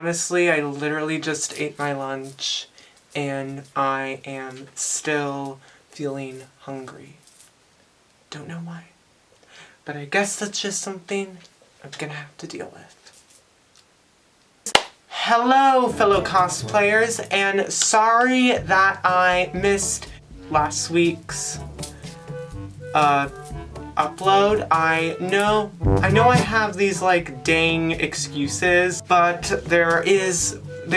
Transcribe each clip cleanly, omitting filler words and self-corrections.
Honestly, I literally just ate my lunch and I am still feeling hungry. Don't know why. But I guess that's just something I'm gonna have to deal with. Hello, fellow cosplayers, and sorry that I missed last week's upload. I know I have these like dang excuses, but there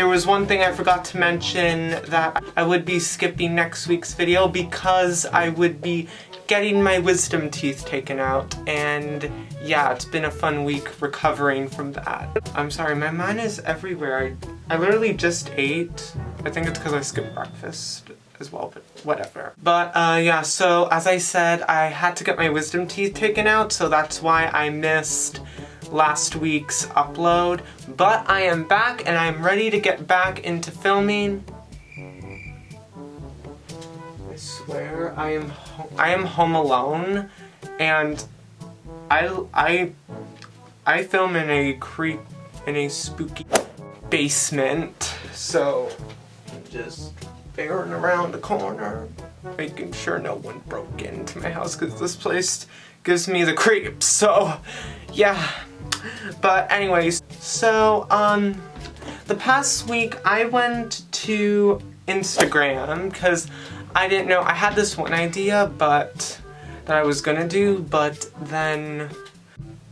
was one thing I forgot to mention, that I would be skipping next week's video because I would be getting my wisdom teeth taken out, and yeah, it's been a fun week recovering from that. I'm sorry, my mind is everywhere. I literally just ate. I think it's because I skipped breakfast as well, but whatever. But yeah, so as I said, I had to get my wisdom teeth taken out, so that's why I missed last week's upload. But I am back and I'm ready to get back into filming. I swear I am home alone, and I film in a spooky basement, so I'm just ferreting around the corner, making sure no one broke into my house, because this place gives me the creeps, so yeah. But anyways, so the past week I went to Instagram because I didn't know, I had this one idea that I was gonna do, but I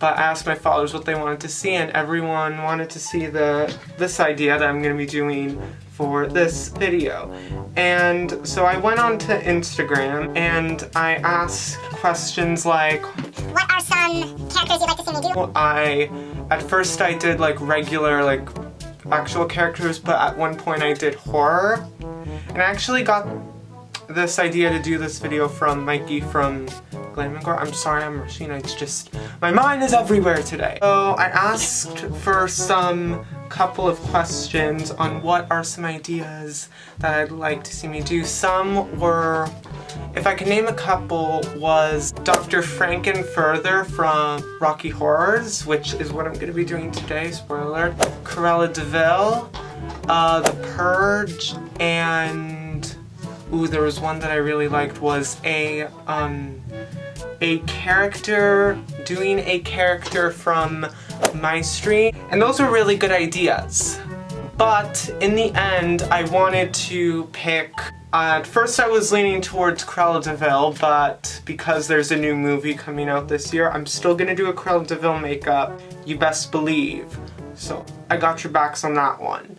asked my followers what they wanted to see, and everyone wanted to see this idea that I'm gonna be doing for this video. And so I went onto Instagram and I asked questions like, what are some characters you'd like to see me do? At first I did like regular, like actual characters, but at one point I did horror. And I actually got this idea to do this video from Mikey from Gore. I'm sorry I'm rushing, it's just, my mind is everywhere today. So I asked for some couple of questions on what are some ideas that I'd like to see me do. Some were, if I could name a couple, was Dr. Frankenfurter from Rocky Horrors, which is what I'm going to be doing today, spoiler alert, Cruella de Vil, The Purge, and ooh, there was one that I really liked, was doing a character from my stream, and those were really good ideas. But in the end, I wanted to pick, at first I was leaning towards Cruella de Vil, but because there's a new movie coming out this year, I'm still gonna do a Cruella de Vil makeup, you best believe. So I got your backs on that one.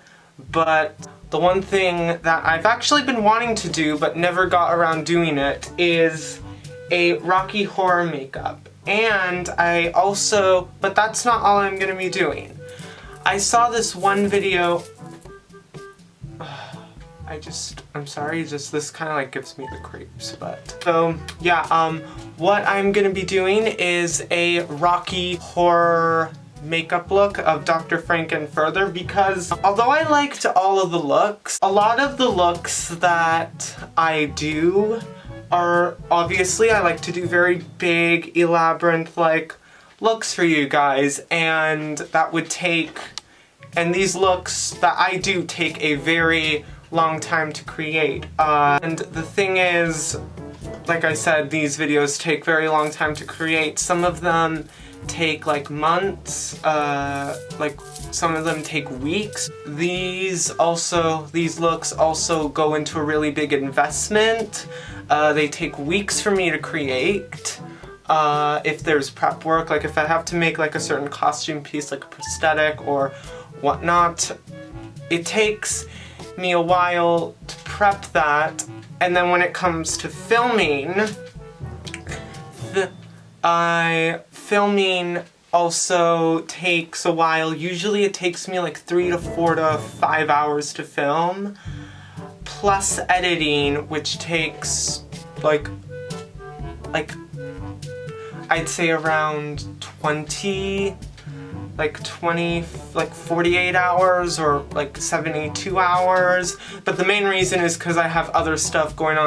But the one thing that I've actually been wanting to do but never got around doing it is a Rocky Horror makeup. And but that's not all I'm gonna be doing. I saw this one video, I'm sorry, just this kind of like gives me the creeps, but. So yeah, what I'm gonna be doing is a Rocky Horror makeup look of Dr. Frankenfurter, because although I liked all of the looks, a lot of the looks that I do are, obviously I like to do very big, elaborate like looks for you guys, and these looks that I do take a very long time to create. And the thing is, like I said, these videos take very long time to create. Some of them take like months, like some of them take weeks. These looks also go into a really big investment. They take weeks for me to create. If there's prep work, like if I have to make like a certain costume piece, like a prosthetic or whatnot, it takes me a while to prep that. And then when it comes to filming, filming also takes a while. Usually it takes me like 3 to 4 to 5 hours to film, plus editing, which takes like I'd say around 48 hours or like 72 hours. But the main reason is because I have other stuff going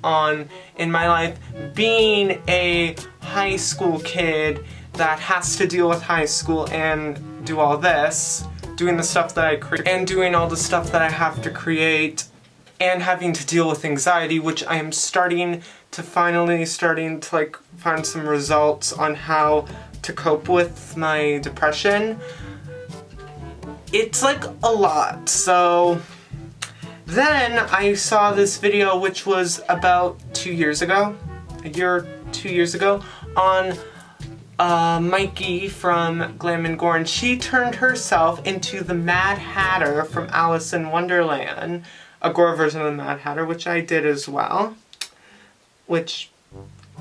on in my life. Being a high school kid that has to deal with high school and do all this, doing the stuff that I create and doing all the stuff that I have to create and having to deal with anxiety, which I am finally starting to like find some results on how to cope with my depression. It's like a lot. So then I saw this video, which was about 2 years ago, a year or 2 years ago, on Mikey from Glam and Gore, and she turned herself into the Mad Hatter from Alice in Wonderland, a Gore version of the Mad Hatter, which I did as well, which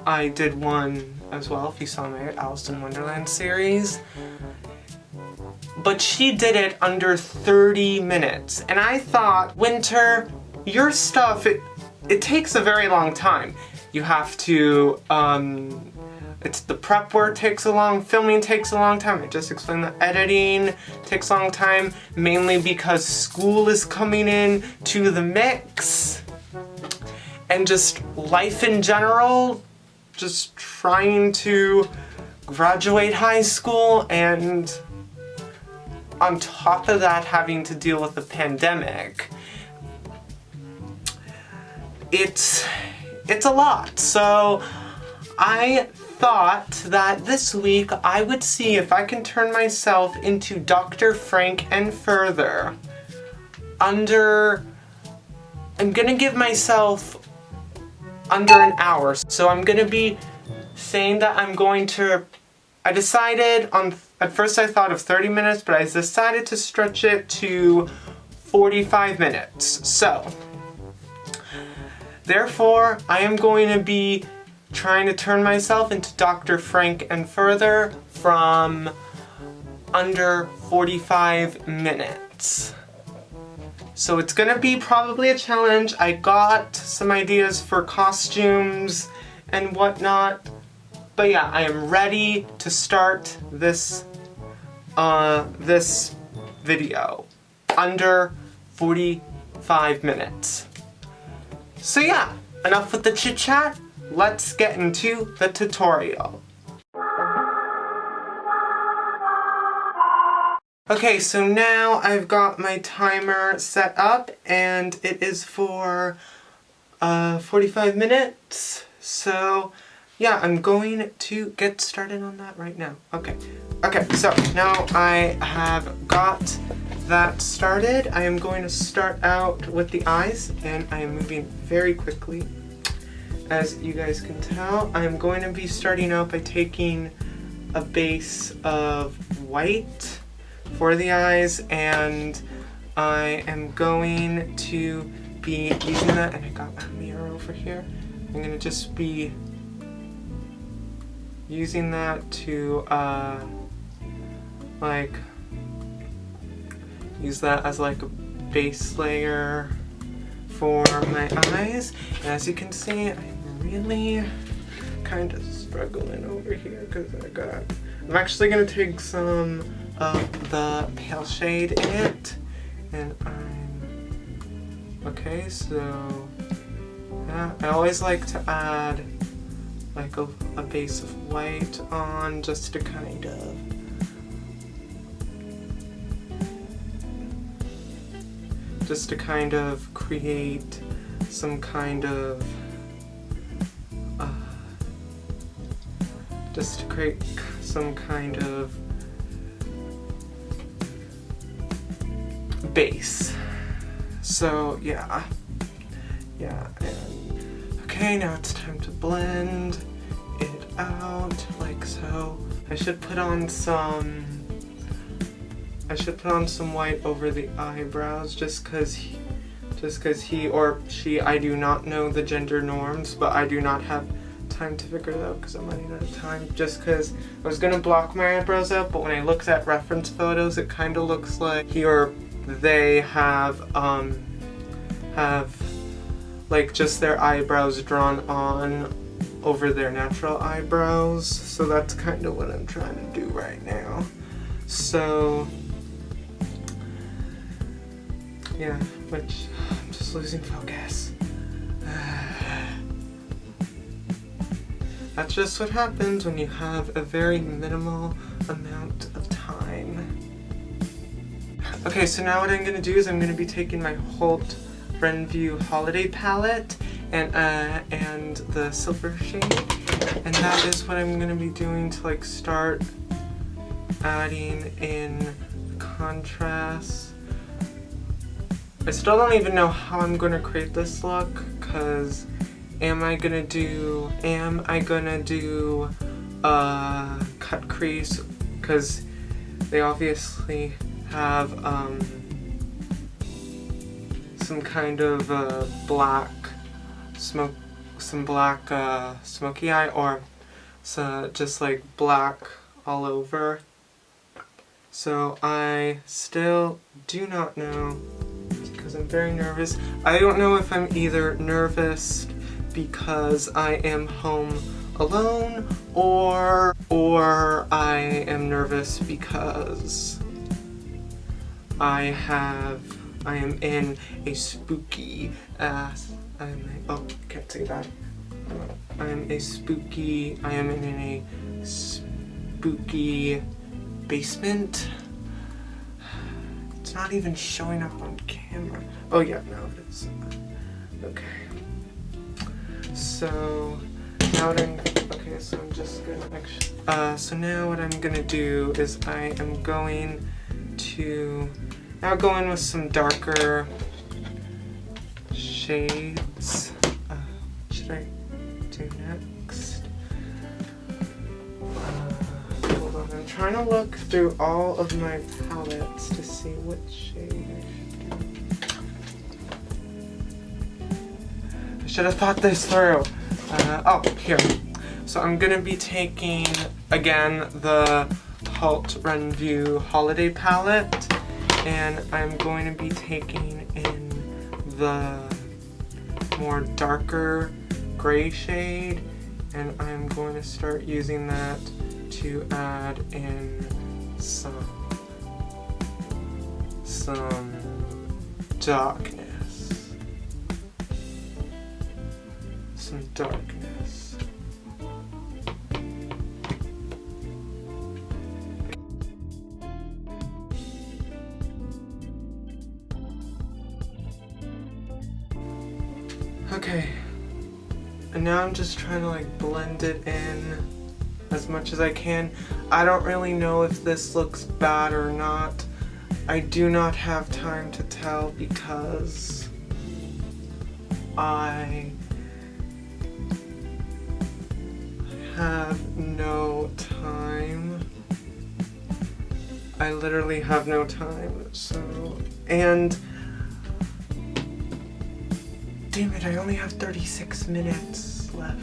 I did one as well if you saw my Alice in Wonderland series. But she did it under 30 minutes. And I thought, Winter, your stuff, it takes a very long time. You have to, it's the prep work takes a long, filming takes a long time. I just explained the editing takes a long time, mainly because school is coming in to the mix. And just life in general, just trying to graduate high school, and on top of that, having to deal with the pandemic. It's a lot. So I thought that this week I would see if I can turn myself into Dr. Frank and further. I'm gonna give myself under an hour. So I'm gonna be saying that I decided at first I thought of 30 minutes, but I decided to stretch it to 45 minutes. So, therefore, I am going to be trying to turn myself into Dr. Frank and further from under 45 minutes. So it's gonna be probably a challenge. I got some ideas for costumes and whatnot. But yeah, I am ready to start this this video under 45 minutes. So yeah, enough with the chit chat. Let's get into the tutorial. Okay, so now I've got my timer set up and it is for 45 minutes. So yeah, I'm going to get started on that right now. Okay, so now I have got that started. I am going to start out with the eyes, and I am moving very quickly. As you guys can tell, I'm going to be starting out by taking a base of white for the eyes, and I am going to be using that, and I got my mirror over here. I'm going to just be using that to like use that as like a base layer for my eyes. And as you can see, I'm really kind of struggling over here because I'm actually gonna take some of the pale shade in it, and okay, so yeah, I always like to add like a base of white on just to kind of create some kind of base. So yeah, and okay, now it's time to blend it out like so. I should put on some white over the eyebrows just cause he or she, I do not know the gender norms, but I do not have time to figure it out because I'm running out of time. Just cause I was gonna block my eyebrows out, but when I looked at reference photos, it kind of looks like he or they have like just their eyebrows drawn on over their natural eyebrows. So that's kind of what I'm trying to do right now. So yeah, which I'm just losing focus. That's just what happens when you have a very minimal amount of time. Okay, so now what I'm gonna do is I'm gonna be taking my Holt Renview Holiday Palette and the silver shade, and that is what I'm gonna be doing to like start adding in contrast. I still don't even know how I'm gonna create this look, cause am I gonna do a cut crease, cause they obviously have some kind of black smoky eye, or so just like black all over. So I still do not know, because I'm very nervous. I don't know if I'm either nervous because I am home alone, or I am nervous because I am in a spooky can't say that. I am in a spooky basement. It's not even showing up on camera. Oh yeah, no it is. Okay. So now what I'm just gonna actually so now what I'm gonna do is I am going to now go in with some darker shades. What should I do next? Hold on, I'm trying to look through all of my palettes to see what shade I should have thought this through. Oh, here. So I'm gonna be taking, again, the Holt Renview Holiday Palette, and I'm going to be taking in the more darker gray shade, and I'm going to start using that to add in some darkness. Some darkness. Okay, and now I'm just trying to like blend it in as much as I can. I don't really know if this looks bad or not. I do not have time to tell because I have no time. I literally have no time, so, and damn it, I only have 36 minutes left.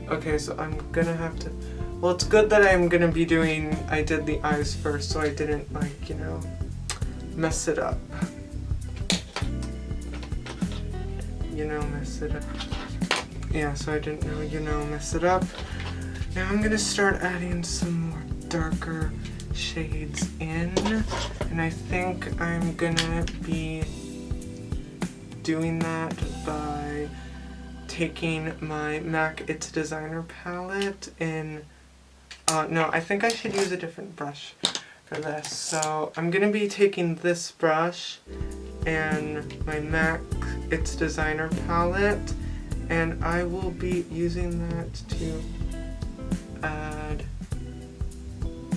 Okay, so I'm gonna have to, well, it's good that I'm gonna be doing, I did the eyes first, so I didn't, like, you know, mess it up. You know, mess it up. Yeah, so I didn't know, you know, mess it up. Now I'm gonna start adding some more darker shades in, and I think I'm gonna be doing that by taking my MAC It's Designer palette in, no, I think I should use a different brush for this. So I'm gonna be taking this brush and my MAC It's Designer palette, and I will be using that to add,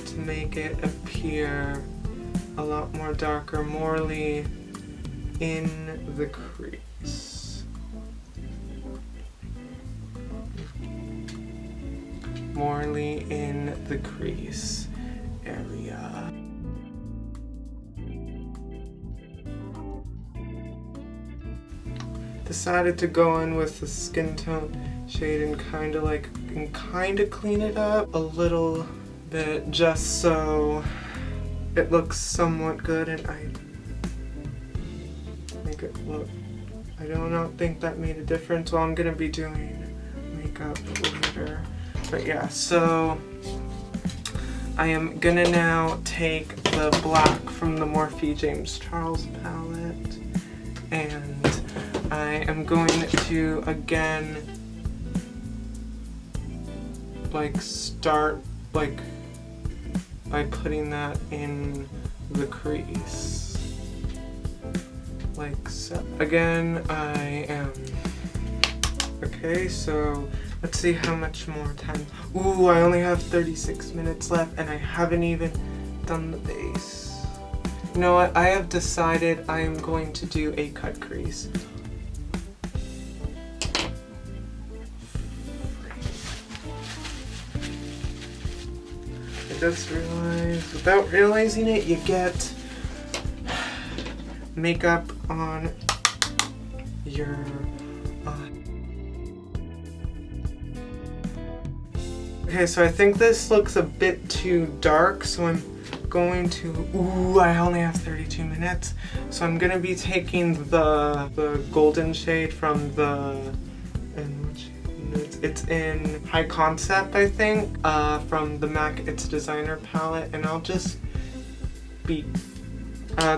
to make it appear a lot more darker, morely in the crease. Morely in the crease area. Decided to go in with the skin tone shade and kind of clean it up a little bit, just so it looks somewhat good, and I make it look, I do not think that made a difference. Well, I'm gonna be doing makeup later, but yeah, so I am gonna now take the black from the Morphe James Charles palette, and I am going to again start by putting that in the crease. Like so. Again, I am... Okay, so let's see how much more time. Ooh, I only have 36 minutes left and I haven't even done the base. You know what? I have decided I am going to do a cut crease. I just realized, without realizing it, you get makeup on your eye. Okay, so I think this looks a bit too dark, so I'm going to... Ooh, I only have 32 minutes. So I'm going to be taking the golden shade from the... It's in High Concept, I think, from the MAC It's Designer palette, and I'll just be...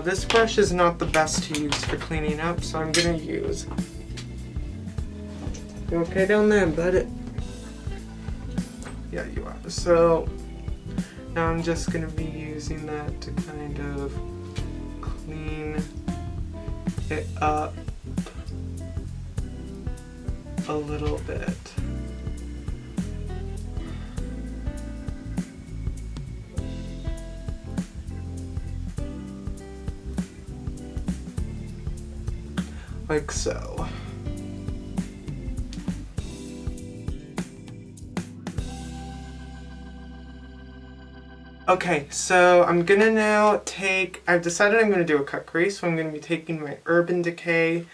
this brush is not the best to use for cleaning up, so I'm going to use... You okay down there, bud? Yeah, you are. So now I'm just gonna be using that to kind of clean it up a little bit. Like so. Okay, so I'm gonna now take, I've decided I'm gonna do a cut crease, so I'm gonna be taking my Urban Decay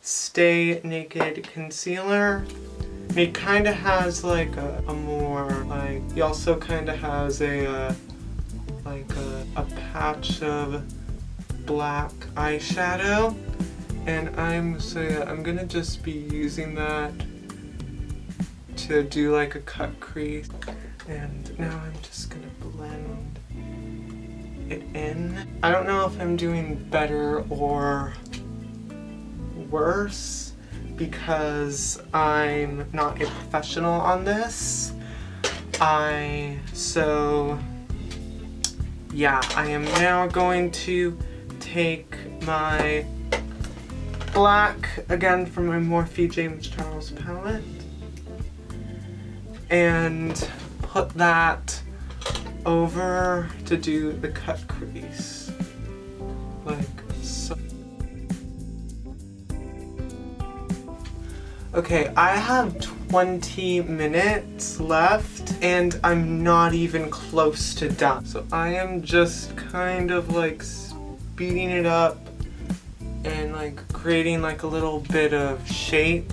Stay Naked Concealer. And it kind of has like a more, like, he also kind of has a patch of black eyeshadow. And I'm gonna just be using that to do like a cut crease. And now I'm just gonna blend it in. I don't know if I'm doing better or worse because I'm not a professional on this. Yeah, I am now going to take my black, again from my Morphe James Charles palette, and put that over to do the cut crease, like so. Okay, I have 20 minutes left and I'm not even close to done. So I am just kind of like speeding it up and like creating like a little bit of shape.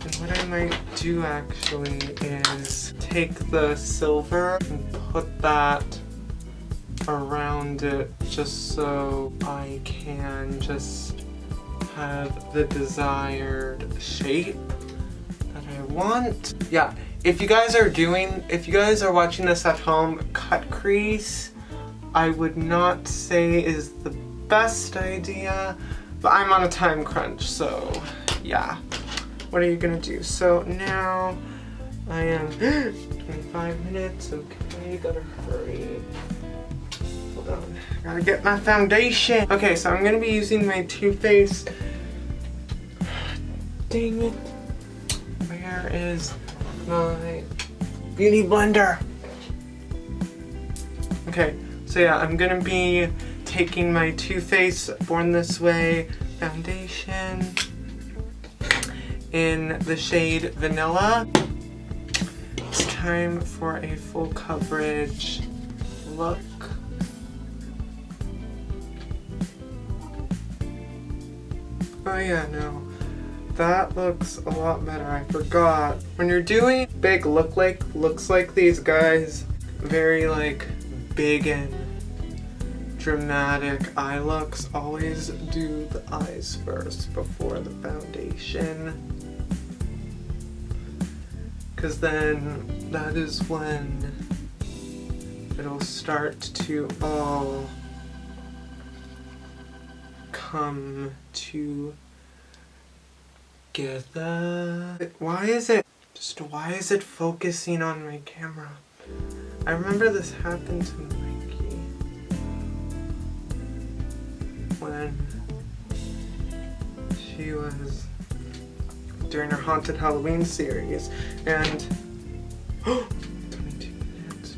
And what I might do actually is take the silver and put that around it just so I can just have the desired shape that I want. Yeah, if you guys are watching this at home, cut crease, I would not say is the best idea, but I'm on a time crunch, so yeah. What are you gonna do? So now I am 25 minutes, okay, gotta hurry. Hold on, gotta get my foundation. Okay, so I'm gonna be using my Too Faced. Dang it. Where is my beauty blender? Okay, so yeah, I'm gonna be taking my Too Faced Born This Way foundation in the shade Vanilla. It's time for a full coverage look. Oh yeah, no. That looks a lot better. I forgot. When you're doing big looks like these guys, very like big and dramatic eye looks, always do the eyes first before the foundation. Because then that is when it'll start to all come together. Why is it focusing on my camera? I remember this happened to Mikey when she was during her Haunted Halloween series, and 22 minutes.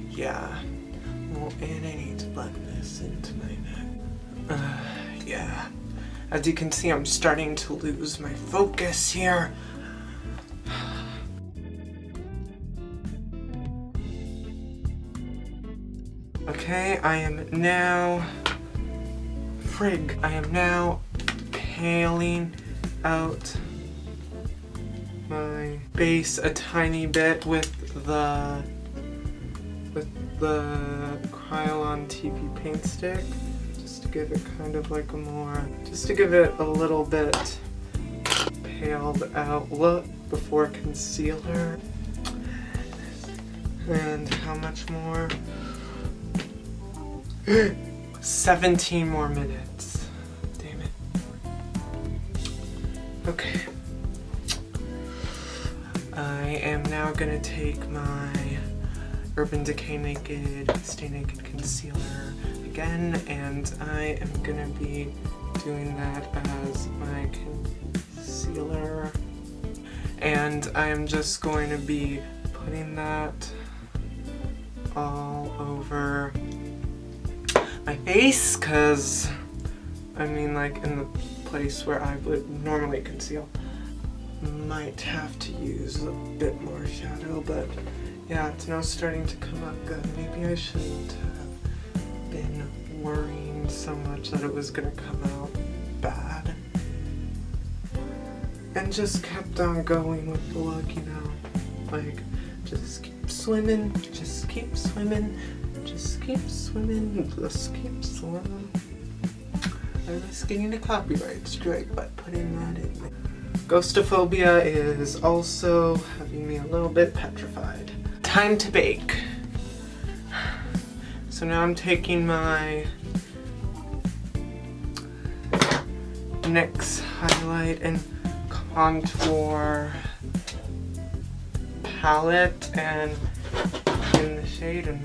Yeah. Well, and I need to blend this into my neck. Yeah. As you can see, I'm starting to lose my focus here. Okay, I am now paling out my base a tiny bit with the Krylon TV paint stick, just to give it kind of like just to give it a little bit paled out look before concealer. And how much more? 17 more minutes. Damn it. Okay. I am now gonna take my Urban Decay Stay Naked Concealer again, and I am gonna be doing that as my concealer. And I am just going to be putting that all over my face, because I mean, like, in the place where I would normally conceal. Might have to use a bit more shadow, but yeah, it's now starting to come up good. Maybe I shouldn't have been worrying so much that it was gonna come out bad. And just kept on going with the look, you know? Like, just keep swimming, just keep swimming, just keep swimming, just keep swimming. I risk getting a copyright strike by putting that in there. Ghostophobia is also having me a little bit petrified. Time to bake. So now I'm taking my NYX highlight and contour palette and in the shade, and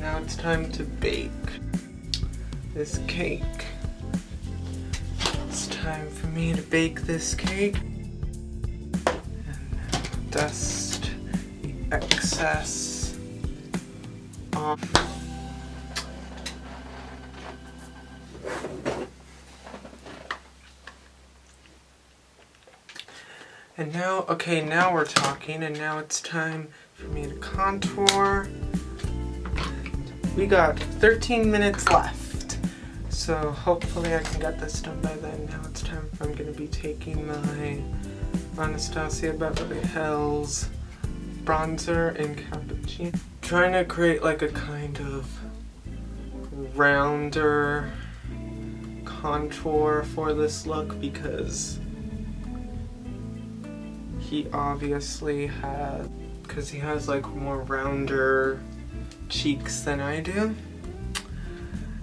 now it's time to bake this cake. It's time for me to bake this cake and dust the excess off. And now, okay, now we're talking, and now it's time for me to contour. We got 13 minutes left, so hopefully I can get this done by then. Now it's time for, I'm gonna be taking my Anastasia Beverly Hills bronzer in Cappuccino. Trying to create like a kind of rounder contour for this look, because he obviously he has like more rounder cheeks than I do.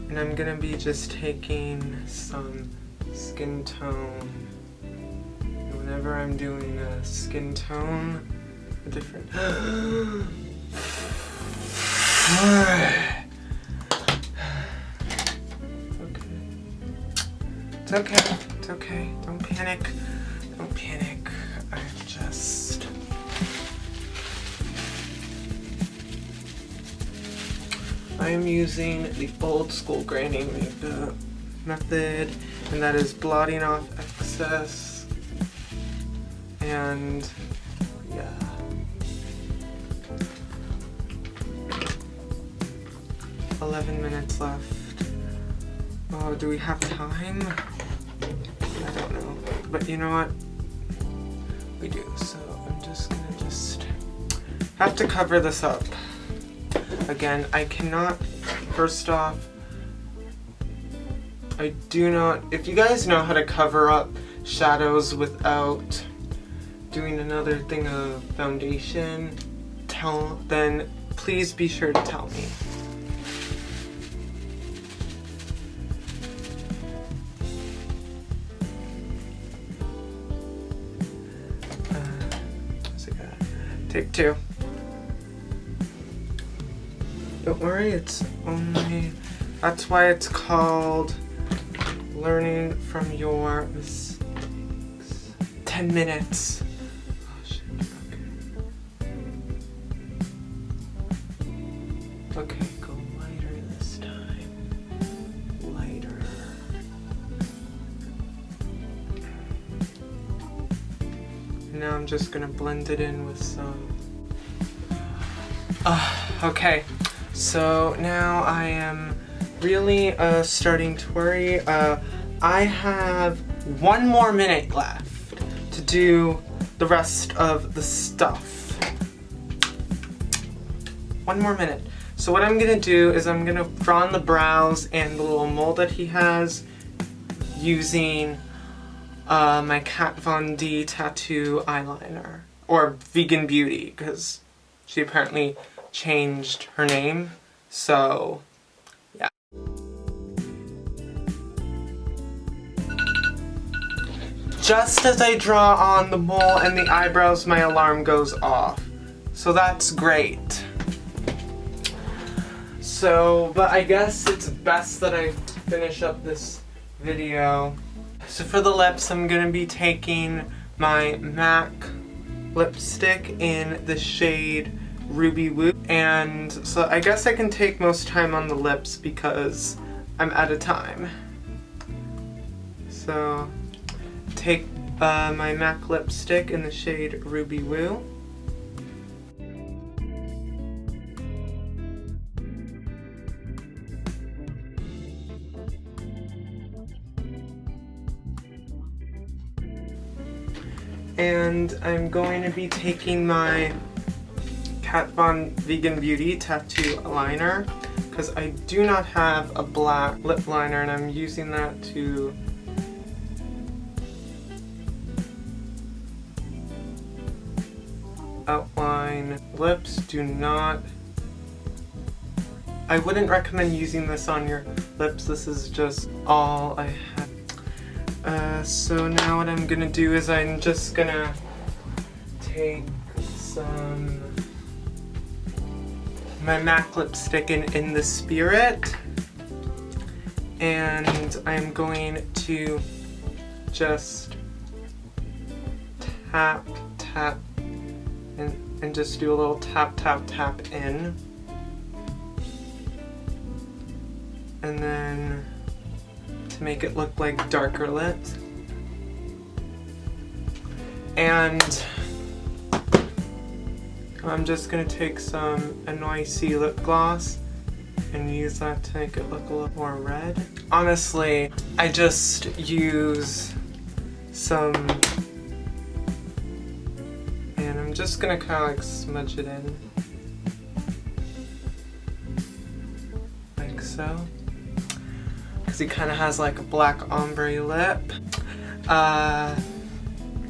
And I'm gonna be just taking some skin tone. And whenever I'm doing a skin tone, a different It's okay. It's okay. Don't panic. Don't panic. I'm using the old school grinding makeup method, and that is blotting off excess, and yeah. "11 minutes left. Oh, do we have time? I don't know, but you know what? We do, so I'm just gonna have to cover this up. Again, I cannot, first off, I do not, if you guys know how to cover up shadows without doing another thing of foundation, then please be sure to tell me. Take two. Don't worry, it's only... That's why it's called learning from your mistakes. 10 minutes. Oh shit, okay. Okay, go lighter this time. Lighter. Now I'm just gonna blend it in with some... okay, so now I am really starting to worry. I have 1 more minute left to do the rest of the stuff. 1 more minute. So what I'm gonna do is I'm gonna draw on the brows and the little mole that he has using my Kat Von D tattoo eyeliner, or Vegan Beauty, because she apparently changed her name, so yeah. Just as I draw on the mole and the eyebrows, my alarm goes off, so that's great. So, but I guess it's best that I finish up this video. So for the lips, I'm gonna be taking my MAC lipstick in the shade Ruby Woo. And so I guess I can take most time on the lips because I'm out of time. So take my MAC lipstick in the shade Ruby Woo. And I'm going to be taking my Kat Von Vegan Beauty tattoo liner because I do not have a black lip liner, and I'm using that to outline lips. Do not... I wouldn't recommend using this on your lips. This is just all I have. So now what I'm gonna do is I'm just gonna take some my MAC lipstick in the Spirit, and I'm going to just tap and just do a little tap in, and then to make it look like darker lips. And I'm just gonna take some NYC lip gloss and use that to make it look a little more red. Honestly, I just use some, and I'm just gonna kind of like smudge it in, like so, because he kind of has like a black ombre lip.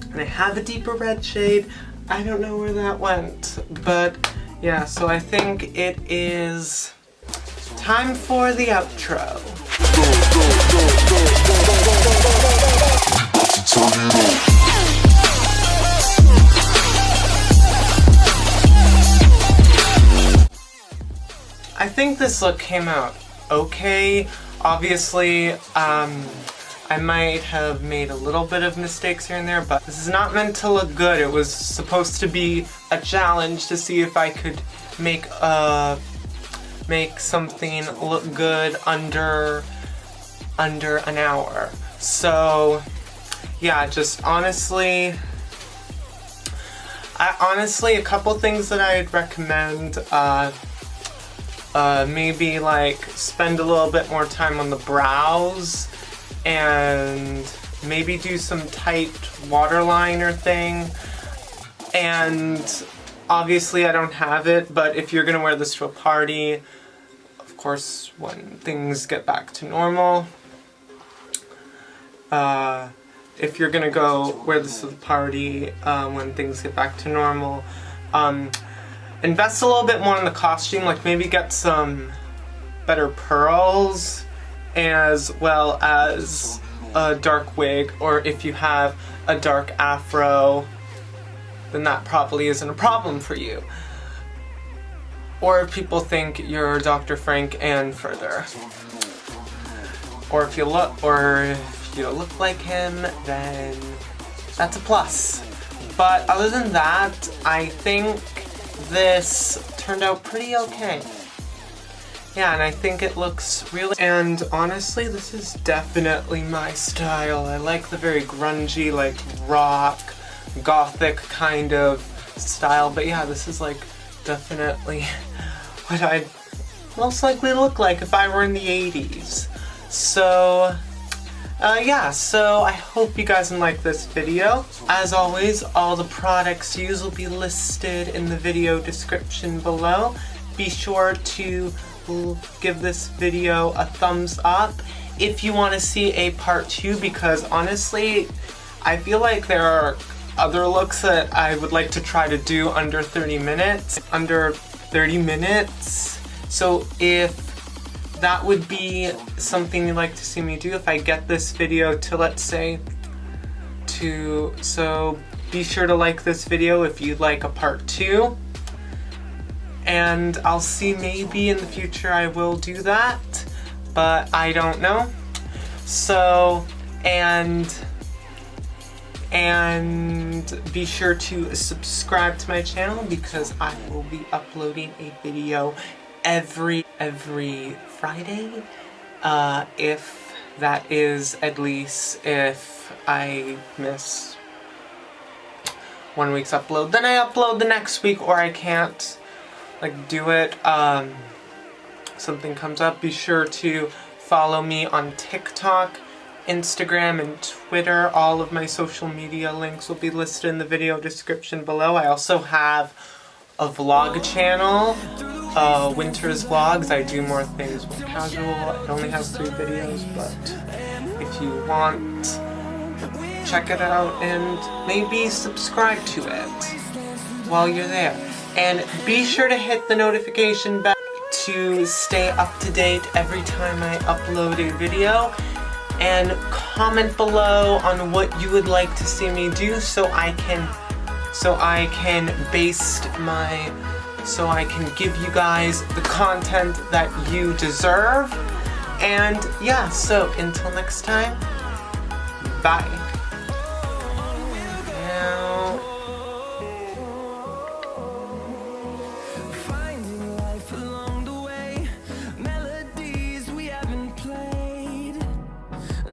And I have a deeper red shade. I don't know where that went, but yeah, so I think it is time for the outro. I think this look came out okay. Obviously, I might have made a little bit of mistakes here and there, but this is not meant to look good. It was supposed to be a challenge to see if I could make something look good under an hour. So yeah, just honestly, a couple things that I'd recommend. Maybe like spend a little bit more time on the brows, and maybe do some tight waterliner thing. And obviously I don't have it, but if you're gonna wear this to a party, of course when things get back to normal, if you're gonna go wear this to the party when things get back to normal, invest a little bit more in the costume, like maybe get some better pearls, as well as a dark wig, or if you have a dark afro, then that probably isn't a problem for you. Or if people think you're Dr. Frank and further. Or if you look like him, then that's a plus. But other than that, I think this turned out pretty okay. Yeah, and I think it looks really, and honestly, this is definitely my style. I like the very grungy, like rock, gothic kind of style, but yeah, this is like definitely what I'd most likely look like if I were in the 80s. So, yeah, so I hope you guys like this video. As always, all the products used will be listed in the video description below. Be sure to give this video a thumbs up if you want to see a part 2, because honestly, I feel like there are other looks that I would like to try to do under 30 minutes. So if that would be something you'd like to see me do, if I get this video to, let's say, so be sure to like this video if you'd like a part 2. And I'll see, maybe in the future I will do that, but I don't know. So, and be sure to subscribe to my channel, because I will be uploading a video every Friday, if that is, at least if I miss 1 week's upload, then I upload the next week, or I can't like do it, something comes up. Be sure to follow me on TikTok, Instagram, and Twitter. All of my social media links will be listed in the video description below. I also have a vlog channel, Winter's Vlogs. I do more things more casual. It only has 3 videos, but if you want, check it out and maybe subscribe to it while you're there. And be sure to hit the notification bell to stay up to date every time I upload a video. And comment below on what you would like to see me do, so I can give you guys the content that you deserve. And yeah, so until next time, bye.